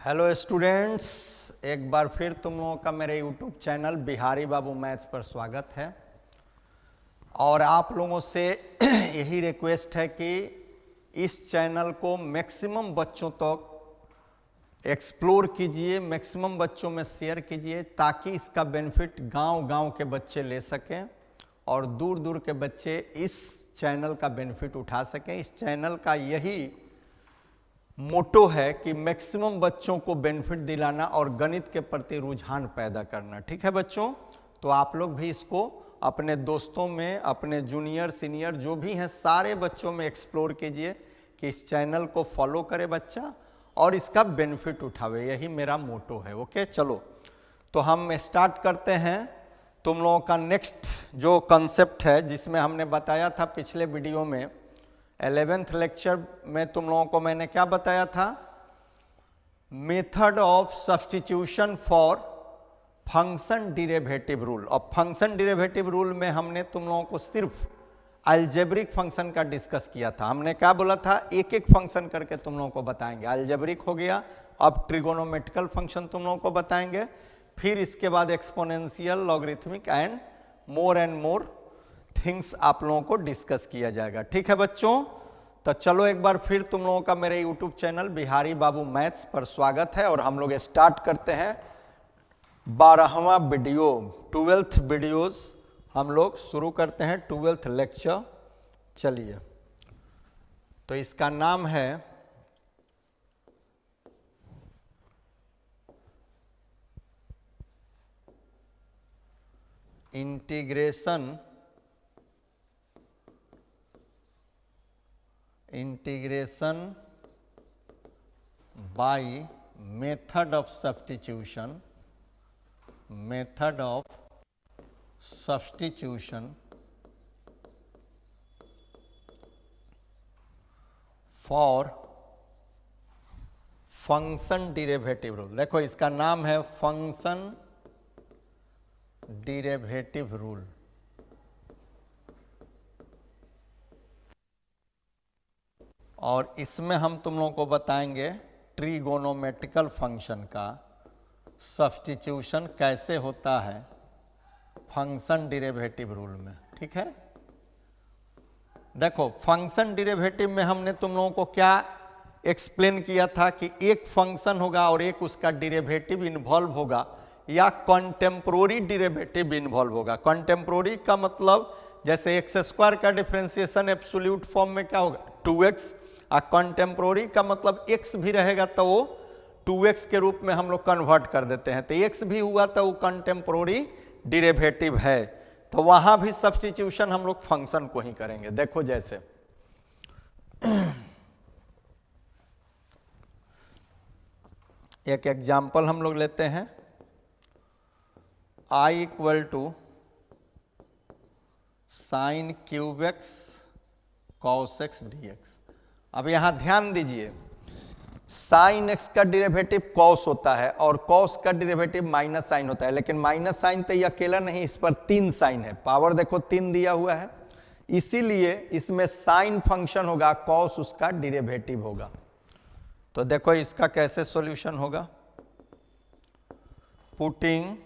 Hello students, एक बार फिर तुम लोगों का मेरे यूट्यूब चैनल बिहारी बाबू मैथ्स पर स्वागत है। और आप लोगों से यही रिक्वेस्ट है कि इस चैनल को मैक्सिमम बच्चों तक एक्सप्लोर कीजिए, मैक्सिमम बच्चों में शेयर कीजिए, ताकि इसका बेनिफिट गांव-गांव के बच्चे ले सकें और दूर दूर के बच्चे इस चैनल का बेनिफिट उठा सकें। इस चैनल का यही मोटो है कि मैक्सिमम बच्चों को बेनिफिट दिलाना और गणित के प्रति रुझान पैदा करना। ठीक है बच्चों, तो आप लोग भी इसको अपने दोस्तों में, अपने जूनियर सीनियर जो भी हैं सारे बच्चों में एक्सप्लोर कीजिए कि इस चैनल को फॉलो करे बच्चा और इसका बेनिफिट उठावे। यही मेरा मोटो है। ओके, चलो तो हम स्टार्ट करते हैं। तुम लोगों का नेक्स्ट जो कॉन्सेप्ट है, जिसमें हमने बताया था पिछले वीडियो में 11th लेक्चर में तुम लोगों को मैंने क्या बताया था, method of substitution for function डिरिवेटिव rule. और फंक्शन डिरिवेटिव रूल में हमने तुम लोगों को सिर्फ अलजेब्रिक फंक्शन का डिस्कस किया था। हमने क्या बोला था, एक एक फंक्शन करके तुम लोगों को बताएंगे। अलजेब्रिक हो गया, अब ट्रिगोनोमेट्रिकल फंक्शन तुम लोगों को बताएंगे, फिर इसके बाद exponential, logarithmic and more things आप लोगों को डिस्कस किया जाएगा। ठीक है बच्चों, तो चलो एक बार फिर तुम लोगों का मेरे यूट्यूब चैनल बिहारी बाबू मैथ्स पर स्वागत है और हम लोग स्टार्ट करते हैं 12वां वीडियो, 12th वीडियोस हम लोग शुरू करते हैं, 12th लेक्चर। चलिए, तो इसका नाम है integration by method of substitution for function डिरिवेटिव rule. देखो इसका नाम है फंक्शन डिरिवेटिव रूल। और इसमें हम तुम लोगों को बताएंगे ट्रिगोनोमेट्रिकल फंक्शन का सब्स्टिट्यूशन कैसे होता है फंक्शन डिरिवेटिव रूल में। ठीक है, देखो फंक्शन डिरिवेटिव में हमने तुम लोगों को क्या एक्सप्लेन किया था कि एक फंक्शन होगा और एक उसका डिरिवेटिव इन्वॉल्व होगा या कंटेम्पोररी डिरिवेटिव इन्वॉल्व होगा। कंटेम्पोररी का मतलब जैसे x² का डिफरेंशिएशन एब्सोल्यूट फॉर्म में क्या होगा 2x, और कंटेम्पोररी का मतलब x भी रहेगा तो वो 2x के रूप में हम लोग कन्वर्ट कर देते हैं। तो x भी हुआ तो वो कंटेम्पोररी डिरिवेटिव है, तो वहां भी सब्स्टिट्यूशन हम लोग फंक्शन को ही करेंगे। देखो जैसे एक एग्जाम्पल हम लोग लेते हैं, I equal to sine cube x cos x D x. अब यहां ध्यान दीजिए, साइन एक्स का डिरिवेटिव कॉस होता है और कॉस का डिरिवेटिव माइनस साइन होता है, लेकिन माइनस साइन तो ये अकेला नहीं, इस पर 3 साइन है, पावर देखो 3 दिया हुआ है, इसीलिए इसमें साइन फंक्शन होगा, कॉस उसका डिरिवेटिव होगा। तो देखो इसका कैसे सॉल्यूशन होगा, पुटिंग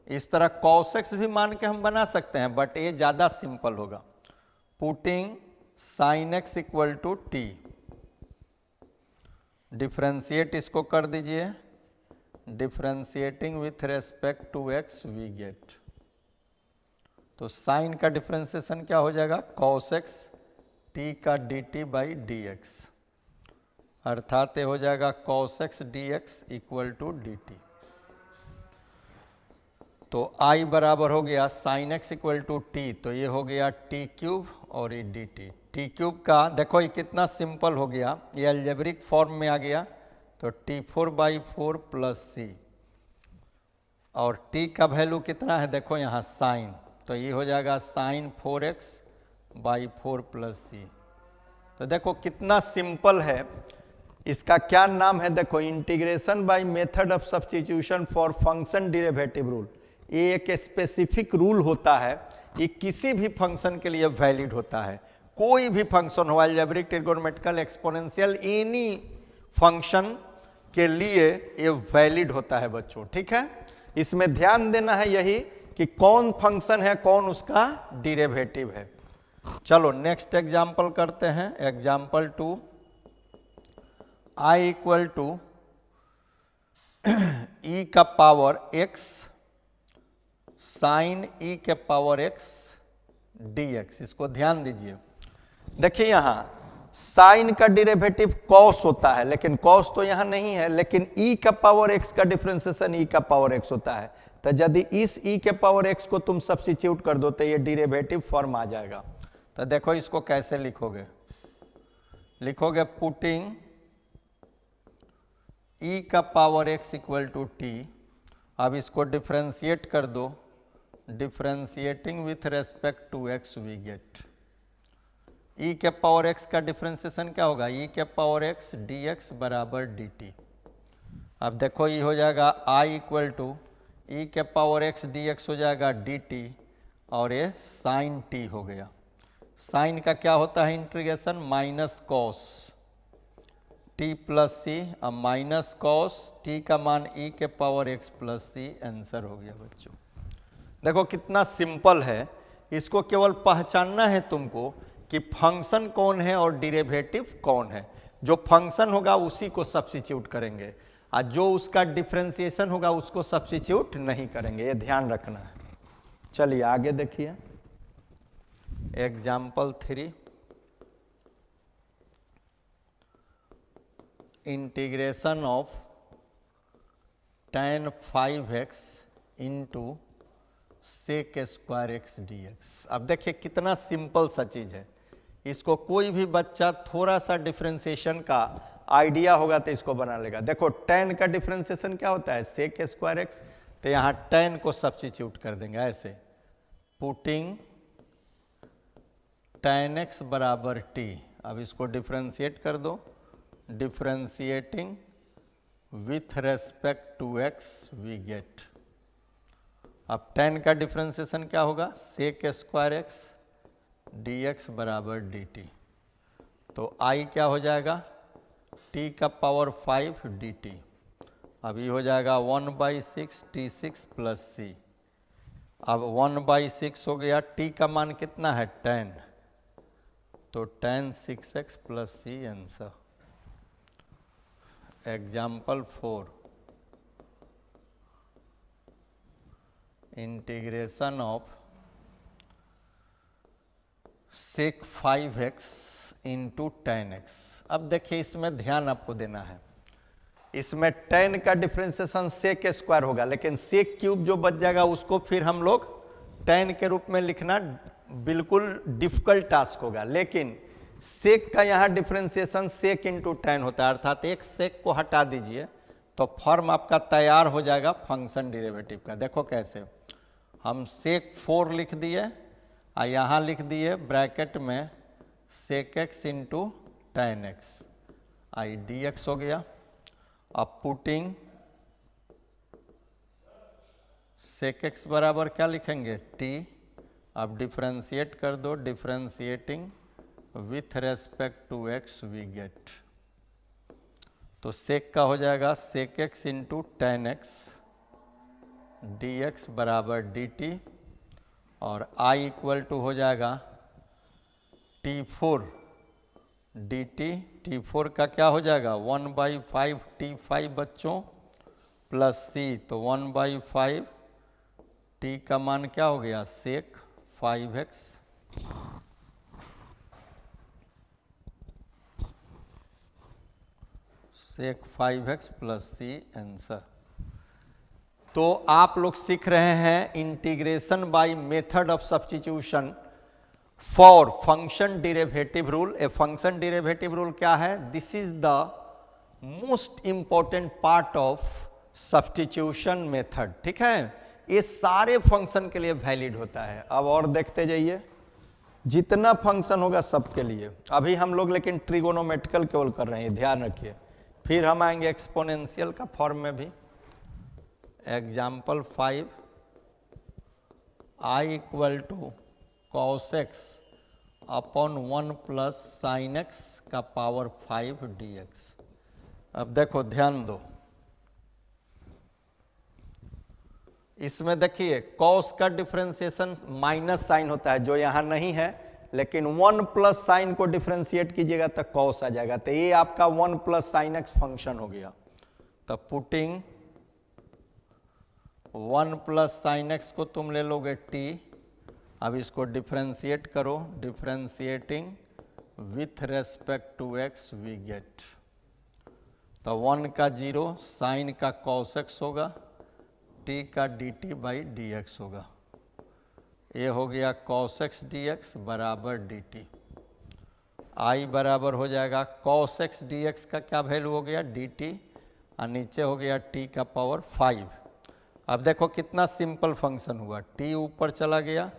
इस तरह cos x भी मान के हम बना सकते हैं, बट ये ज्यादा सिंपल होगा। Putting sin x equal to t, differentiate इसको कर दीजिए, differentiating with respect to x we get, तो साइन का डिफ्रेंशिएशन क्या हो जाएगा cos x t का dt बाई डी एक्स, अर्थात ये हो जाएगा cos x dx equal to dt। तो I बराबर हो गया sine x equal to t, तो ये हो गया टी क्यूब और ये डी टी। टी क्यूब का देखो ये कितना सिंपल हो गया, ये अलजेब्रिक फॉर्म में आ गया, तो t4/4 प्लस सी, और t का वैल्यू कितना है देखो यहाँ साइन, तो ये हो जाएगा साइन 4x/4 प्लस सी। तो देखो कितना सिंपल है। इसका क्या नाम है, देखो integration by method of substitution for function डिरिवेटिव rule. ये एक स्पेसिफिक रूल होता है, ये किसी भी फंक्शन के लिए वैलिड होता है। कोई भी फंक्शन हो, algebraic, trigonometrical, exponential, any function के लिए ये वैलिड होता है बच्चों, ठीक है। इसमें ध्यान देना है यही कि कौन फंक्शन है, कौन उसका डेरिवेटिव है। चलो नेक्स्ट एग्जाम्पल करते हैं। एग्जाम्पल 2, आई इक्वल टू ई का पावर एक्स साइन ई के पावर एक्स डी एक्स। इसको ध्यान दीजिए, देखिए यहां साइन का डेरिवेटिव कॉस होता है, लेकिन कॉस तो यहां नहीं है, लेकिन ई का पावर एक्स का डिफरेंशिएशन ई का पावर एक्स होता है। तो यदि इस ई के पावर एक्स को तुम सब्स्टिट्यूट कर दो तो ये डेरिवेटिव फॉर्म आ जाएगा। तो देखो इसको कैसे लिखोगे, लिखोगे पुटिंग ई का power X equal to T. अब इसको डिफरेंशिएट कर दो, differentiating with respect to x we get E के पावर एक्स का डिफरेंशिएशन क्या होगा, ई के पावर एक्स डी एक्स बराबर डी टी। अब देखो ये हो जाएगा आई इक्वल टू ई के पावर एक्स डी एक्स हो जाएगा डी टी, और ये साइन टी हो गया। साइन का क्या होता है integration, minus cos T plus C. अब माइनस कॉस टी का मान ई के पावर एक्स प्लस सी, आंसर हो गया बच्चों। देखो कितना सिंपल है, इसको केवल पहचानना है तुमको कि फंक्शन कौन है और डेरिवेटिव कौन है। जो फंक्शन होगा उसी को सब्स्टिट्यूट करेंगे, और जो उसका डिफरेंशिएशन होगा उसको सब्स्टिट्यूट नहीं करेंगे, ये ध्यान रखना है। चलिए आगे देखिए example 3, integration of tan 5x into sec square x D x. अब देखिए कितना सिंपल सा चीज़ है, इसको कोई भी बच्चा थोड़ा सा डिफरेंशिएशन का आइडिया होगा तो इसको बना लेगा। देखो tan का डिफरेंशिएशन क्या होता है, सेक स्क्वायर एक्स, तो यहाँ tan को सब्स्टिट्यूट कर देंगे ऐसे, पुटिंग tan x बराबर t। अब इसको डिफरेंशिएट कर दो, differentiating with respect to x we get. अब tan का डिफरेंशिएशन क्या होगा, sec square x D x बराबर डी टी। तो i क्या हो जाएगा, t का पावर 5 डी टी। अब ये हो जाएगा 1/6 t6 प्लस सी। अब 1/6 हो गया, t का मान कितना है 10, तो tan 6x plus C answer. Example 4, integration of sec 5x into tan x। अब देखिए इसमें ध्यान आपको देना है, इसमें tan का डिफरेंशिएशन सेक स्क्वायर होगा, लेकिन सेक क्यूब जो बच जाएगा उसको फिर हम लोग tan के रूप में लिखना बिल्कुल डिफिकल्ट टास्क होगा। लेकिन सेक का यहाँ डिफरेंशिएशन सेक इंटू tan होता है, अर्थात एक सेक को हटा दीजिए तो फॉर्म आपका तैयार हो जाएगा फंक्शन डेरिवेटिव का। देखो कैसे, हम सेक 4 लिख दिए और यहाँ लिख दिए ब्रैकेट में sec x into tan x, I d x हो गया। अब पुटिंग सेक एक्स बराबर क्या लिखेंगे t। अब डिफरेंशिएट कर दो, differentiating with respect to x we get. तो सेक का हो जाएगा sec x into tan x D x बराबर डी टी, और i इक्वल टू हो जाएगा t4 डी टी। t4 का क्या हो जाएगा 1/5 t5 बच्चों प्लस c, तो 1/5 t का मान क्या हो गया सेक 5x। सेक 5x प्लस सी आंसर। तो आप लोग सीख रहे हैं integration by method of substitution for function derivative rule. A function derivative rule क्या है, this is the most important part of substitution method, ठीक है। ये सारे फंक्शन के लिए वैलिड होता है। अब और देखते जाइए, जितना फंक्शन होगा सबके लिए। अभी हम लोग लेकिन ट्रिगोनोमेट्रिकल केवल कर रहे हैं, ध्यान रखिए। फिर हम आएंगे एक्सपोनेंशियल का फॉर्म में भी। Example 5, I equal to cos x upon 1 plus sine x का पावर 5 डी एक्स। अब देखो ध्यान दो, इसमें देखिए कॉस का डिफरेंशिएशन माइनस साइन होता है जो यहां नहीं है, लेकिन 1 प्लस साइन को डिफरेंशिएट कीजिएगा तो कॉस आ जाएगा, तो ये आपका 1 प्लस साइन एक्स फंक्शन हो गया। तो पुटिंग 1 प्लस साइन एक्स को तुम ले लोगे टी, अब इसको डिफरेंशिएट करो, differentiating with respect to x we get, तो 1 का 0 साइन का कॉस एक्स होगा, टी का d t by d x होगा, ये हो गया कॉस एक्स डी एक्स बराबर डी टी। आई बराबर हो जाएगा कॉस एक्स डी एक्स का क्या वैल्यू हो गया डी टी, और नीचे हो गया टी का पावर 5। अब देखो कितना सिंपल फंक्शन हुआ, टी ऊपर चला गया,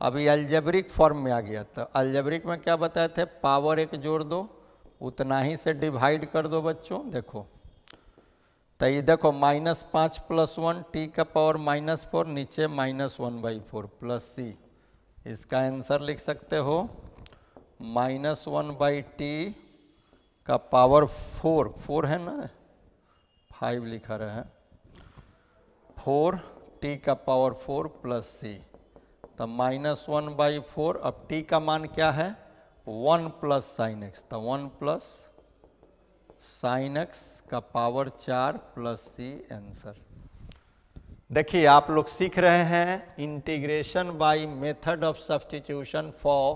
अभी अलजेब्रिक फॉर्म में आ गया। तो अलजेब्रिक में क्या बताए थे, पावर एक जोड़ दो, उतना ही से डिवाइड कर दो बच्चों। देखो तो ये देखो -5 + 1 टी का पावर -4, नीचे -1/4 प्लस सी, इसका आंसर लिख सकते हो -1/t का पावर 4 है ना, 5 लिखा रहे हैं, 4 टी का पावर 4 प्लस सी, तो -1/4। अब टी का मान क्या है 1 प्लस साइन एक्स, तो 1 प्लस साइन एक्स का पावर 4 प्लस सी आंसर। देखिए आप लोग सीख रहे हैं integration by method of substitution for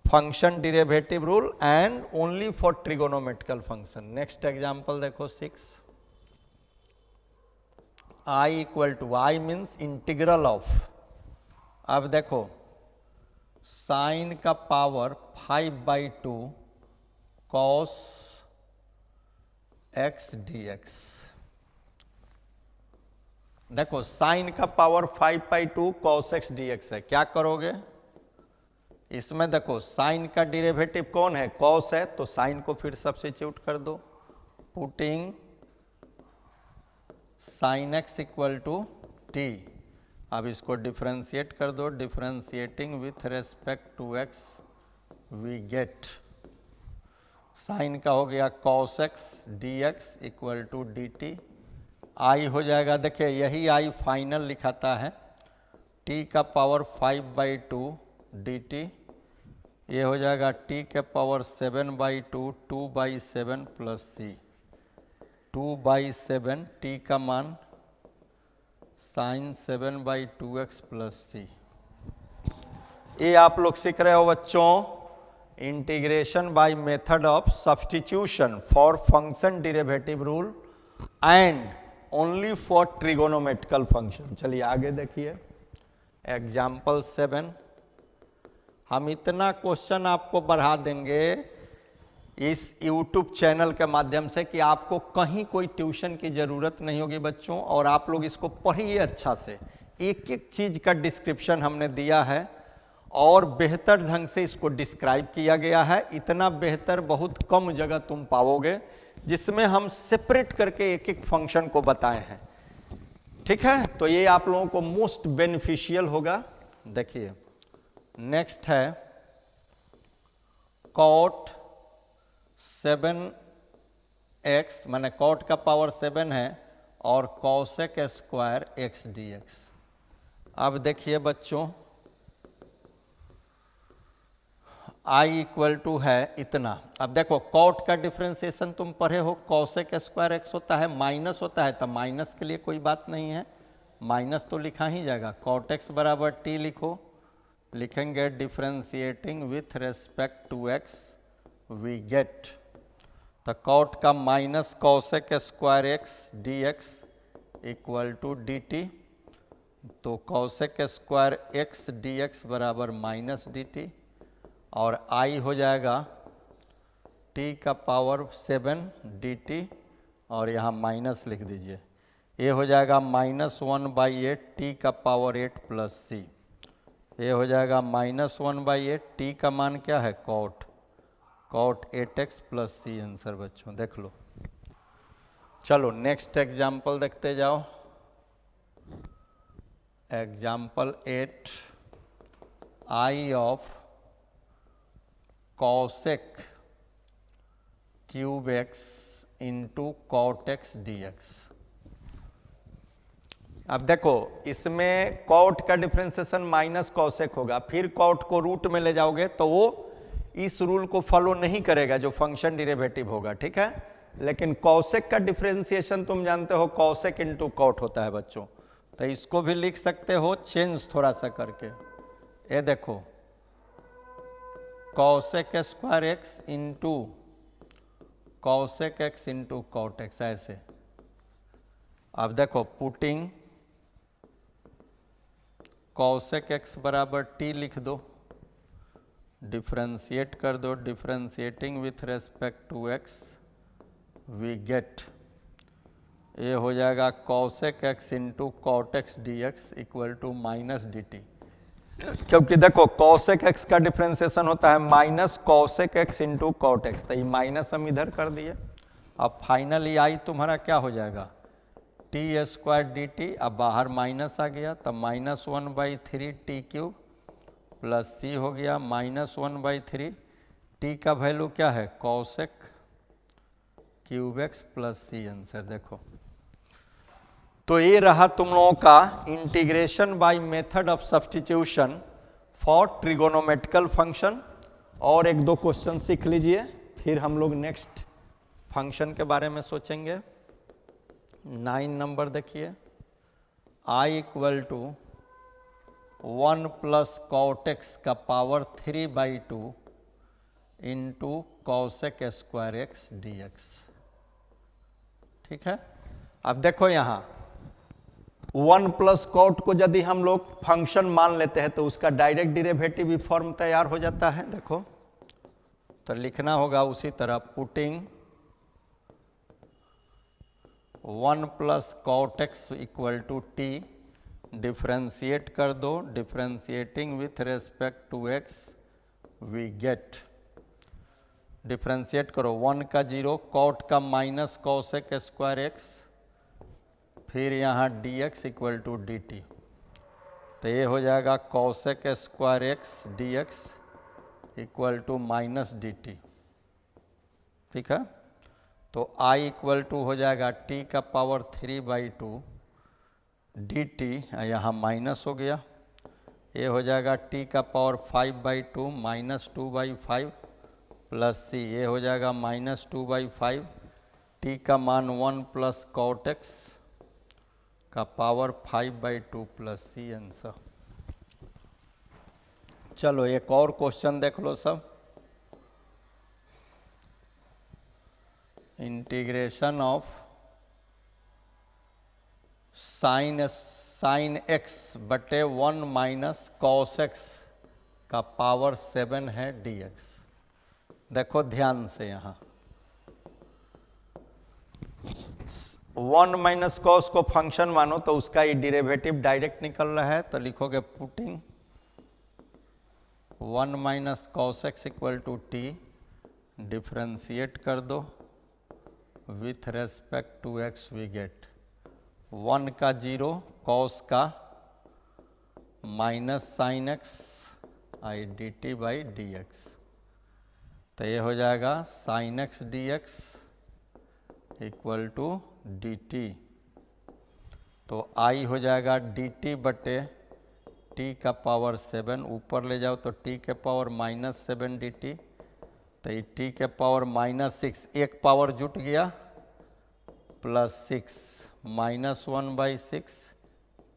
function derivative rule and only for trigonometrical function. Next example देखो 6, I equal to, I means integral of, अब देखो साइन का power 5/2 cos x D x. देखो साइन का power 5/2 cos x D x है, क्या करोगे इसमें, देखो साइन का डेरिवेटिव कौन है कॉस है, तो साइन को फिर सब्स्टिट्यूट कर दो, putting sine x equal to T, अब इसको डिफरेंशिएट कर दो, differentiating with respect to x we get, sine का हो गया cos x D x equal to d t, I हो जाएगा, देखिए यही आई फाइनल लिखाता है, टी का पावर 5/2 डी टी, ये हो जाएगा टी के पावर 7/2 2/7 प्लस सी, 2/7 टी का मान साइन 7/2x प्लस सी। ये आप लोग सीख रहे हो बच्चों integration by method of substitution for function derivative rule and only for trigonometrical function. चलिए आगे देखिए एग्जाम्पल 7, हम इतना क्वेश्चन आपको बढ़ा देंगे इस YouTube चैनल के माध्यम से कि आपको कहीं कोई ट्यूशन की ज़रूरत नहीं होगी बच्चों, और आप लोग इसको पढ़िए अच्छा से, एक एक चीज़ का डिस्क्रिप्शन हमने दिया है और बेहतर ढंग से इसको डिस्क्राइब किया गया है। इतना बेहतर बहुत कम जगह तुम पाओगे जिसमें हम सेपरेट करके एक एक फंक्शन को बताए हैं, ठीक है, तो ये आप लोगों को मोस्ट बेनिफिशियल होगा। देखिए नेक्स्ट है कॉट 7x, माने कॉट का पावर 7 है और cosec square x D x. अब देखिए बच्चों आई इक्वल टू है इतना, अब देखो कॉट का डिफरेंशिएशन तुम पढ़े हो, कॉसेक स्क्वायर एक्स होता है माइनस होता है, तो माइनस के लिए कोई बात नहीं है, माइनस तो लिखा ही जाएगा, कॉट एक्स बराबर टी लिखो, लिखेंगे differentiating with respect to x we get, तो कॉट का minus cosec square x D x equal to d t, तो cosec square x D x बराबर माइनस डी टी, और आई हो जाएगा t का पावर 7 dt, और यहाँ माइनस लिख दीजिए, ये हो जाएगा -1/8 t का पावर 8 प्लस सी, ये हो जाएगा -1/8 t का मान क्या है cot 8x plus C answer बच्चों देख लो। चलो नेक्स्ट एग्जाम्पल देखते जाओ, example 8, I of cosec cube x into cot x D x. अब देखो इसमें कॉट का डिफरेंशिएशन माइनस कॉसेक होगा, फिर कॉट को रूट में ले जाओगे तो वो इस रूल को फॉलो नहीं करेगा जो फंक्शन डेरिवेटिव होगा, ठीक है। लेकिन कॉसेक का डिफरेंशिएशन तुम जानते हो कॉसेक इंटू कॉट होता है बच्चों, तो इसको भी लिख सकते हो चेंज थोड़ा सा करके। ये देखो cosec square x into cosec x into cot x, ऐसे। अब देखो पुटिंग कॉसेक एक्स बराबर टी लिख दो, डिफरेंशिएट कर दो, differentiating with respect to x we get, ये हो जाएगा cosec x into cot x D x equal to minus d t. क्योंकि देखो कॉसेक एक्स का डिफरेंशिएशन होता है minus cosec x into cot x, तो ये माइनस हम इधर कर दिए। अब फाइनली आई तुम्हारा क्या हो जाएगा टी स्क्वायर डी टी, अब बाहर माइनस आ गया तब -1/3 टी क्यूब प्लस सी हो गया -1/3, टी का वैल्यू क्या है कॉसेक क्यूब एक्स प्लस सी, आंसर देखो। तो ये रहा तुम लोगों का integration by method of substitution for trigonometrical function. और एक दो क्वेश्चन सीख लीजिए, फिर हम लोग नेक्स्ट फंक्शन के बारे में सोचेंगे। 9 नंबर देखिए, I equal to 1 plus cot x का power 3/2 into cosec square x D x, ठीक है। अब देखो यहाँ 1 प्लस कॉट को यदि हम लोग फंक्शन मान लेते हैं तो उसका डायरेक्ट डेरिवेटिव भी फॉर्म तैयार हो जाता है। देखो तो लिखना होगा उसी तरह, putting 1 plus cot x equal to t, differentiate कर दो, differentiating with respect to x we get, differentiate करो 1 का 0, कॉट का माइनस कॉसेक स्क्वायर एक्स, फिर यहाँ d x equal to d t, तो ये हो जाएगा cosec square x D x equal to minus d t, ठीक है। तो I इक्वल टू हो जाएगा t का पावर 3/2 डी टी, यहाँ माइनस हो गया, ये हो जाएगा t का पावर 5/2 -2/5 प्लस सी, ये हो जाएगा -2/5, t का मान 1 प्लस कॉट एक्स का पावर 5/2 प्लस सी, आंसर। चलो एक और क्वेश्चन देख लो सब। इंटीग्रेशन ऑफ साइन एक्स बटे 1 माइनस कॉस एक्स का पावर 7 है डी एक्स। देखो ध्यान से यहाँ 1 माइनस कॉस को फंक्शन मानो तो उसका ये डेरिवेटिव डायरेक्ट निकल रहा है, तो लिखोगे putting 1 minus cos x equal to t, differentiate कर दो with respect to x we get 1 का 0, कॉस का minus sine x I d t by d x, तो ये हो जाएगा sine x D x equal to d t, तो I हो जाएगा डी टी बटे टी का पावर 7, ऊपर ले जाओ तो टी के पावर -7 डी टी, तो ये टी के पावर -6, एक पावर जुट गया प्लस 6 -1/6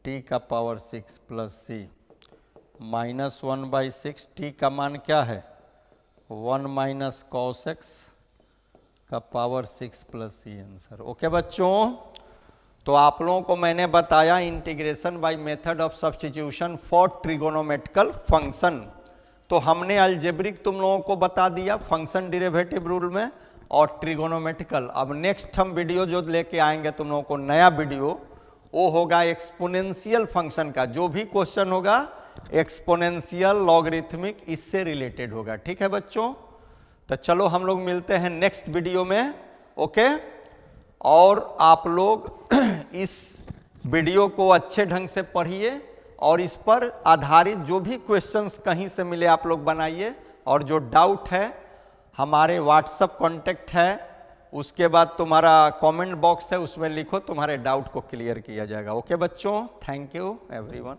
टी का पावर 6 प्लस सी -1/6, टी का मान क्या है 1 माइनस कॉस एक्स का पावर 6 प्लस सी, आंसर। ओके बच्चों, तो आप लोगों को मैंने बताया integration by method of substitution for trigonometrical function. तो हमने अलजेब्रिक तुम लोगों को बता दिया फंक्शन डेरिवेटिव रूल में और ट्रिगोनोमेट्रिकल। अब नेक्स्ट हम वीडियो जो लेके आएंगे तुम लोगों को नया वीडियो, वो होगा एक्सपोनेंशियल फंक्शन का। जो भी क्वेश्चन होगा एक्सपोनेंशियल, लॉगरिथमिक, इससे रिलेटेड होगा। ठीक है बच्चों, तो चलो हम लोग मिलते हैं नेक्स्ट वीडियो में। ओके, और आप लोग इस वीडियो को अच्छे ढंग से पढ़िए और इस पर आधारित जो भी क्वेश्चंस कहीं से मिले आप लोग बनाइए, और जो डाउट है हमारे व्हाट्सएप कांटेक्ट है उसके बाद तुम्हारा कमेंट बॉक्स है उसमें लिखो, तुम्हारे डाउट को क्लियर किया जाएगा। ओके बच्चों, थैंक यू एवरीवन।